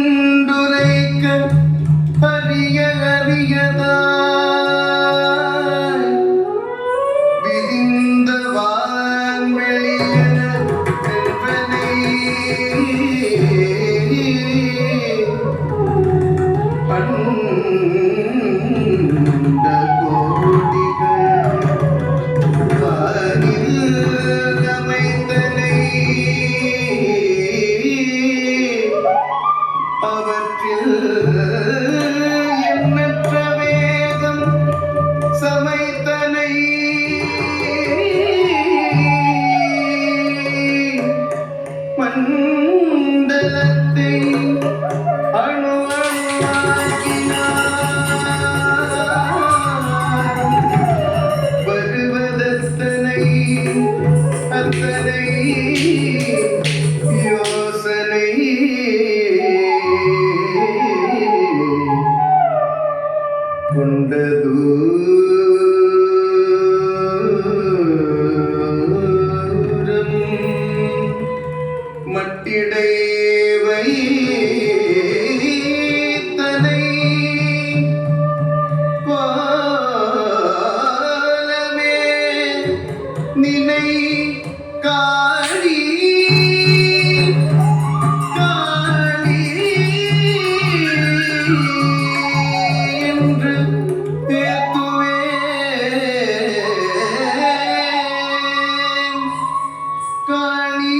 பின்டுரைக்க அறிய அறியதா விரிந்த வான்வெளியன வென்றனை அண்ட கோடிகள் வானில் அமைந்தனை அவற்றில் எண்ணற்ற வேதம் சமைத்தனை மண்டலத்தை அணு வருவதத்தனை அத்தனை யோசனை கொண்டது மட்டிடை வைத்தனை கோலமே நினை காளி காளி என்று தேத்துவேன் காளி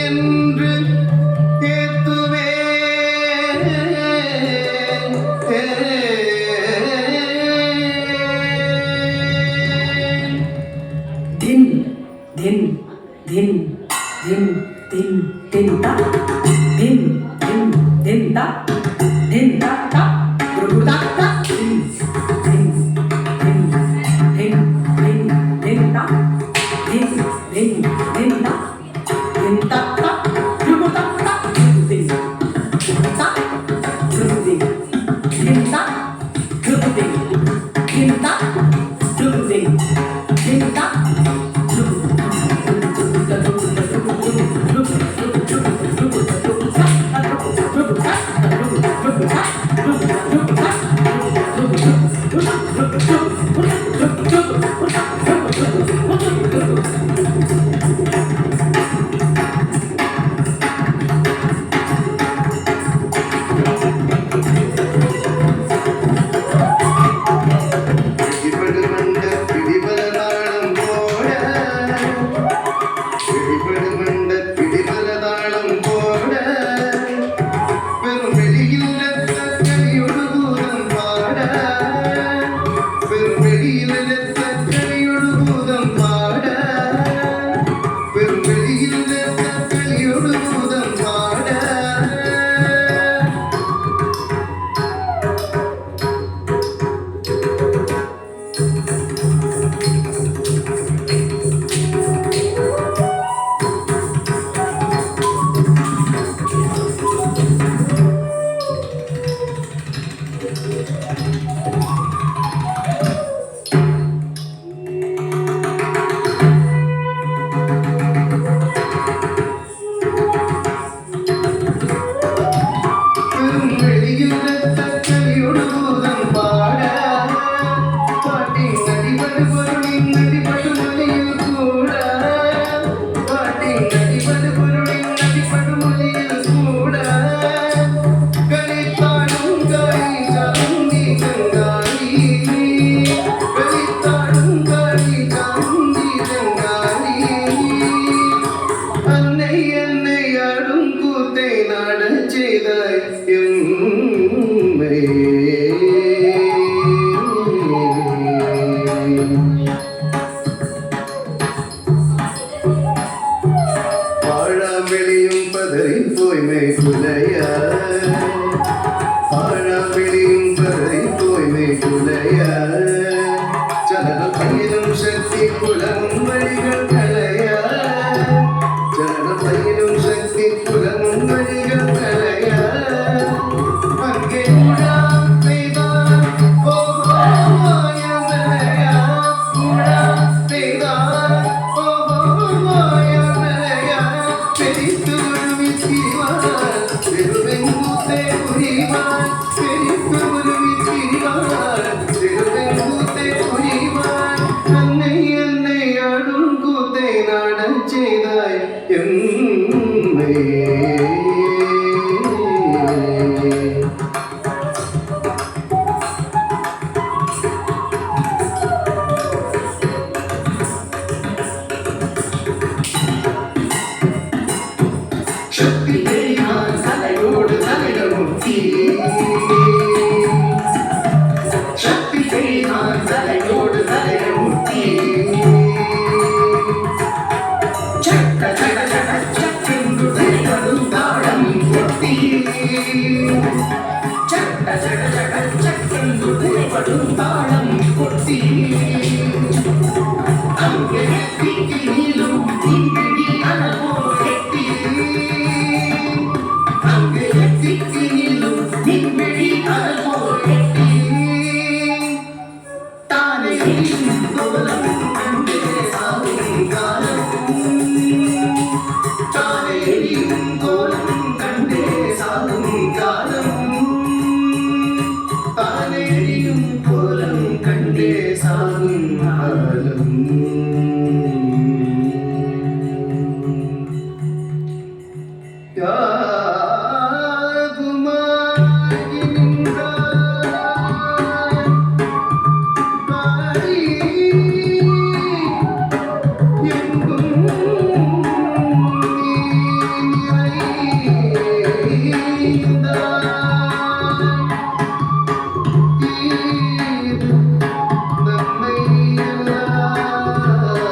என்று தேத்துவேன் din din din din din din ta din din din ta din ta ta guru ta ta din din din din din din ta din din din ta din ta ta guru ta ta din din ta guru din din ta guru din din ta guru din din ta ஒரு தாளம் கொட்டி அங்கே திக்கிலும் திங்கிடி அழகோர் கெட்டி அங்கே திக்கிலும் திங்கிடி அழகோர் கெட்டி தானே கோலம் கண்டே சாகும் காலம் தானே கோலம் கண்டே சாகும் காலம் தானேயும் கோலம் கண்டே சாகும் காலம் யாகுமாகி நின்றாய் காளி எங்கும் நீ நிறைந்தாய் இது நம்மை எல்லாம்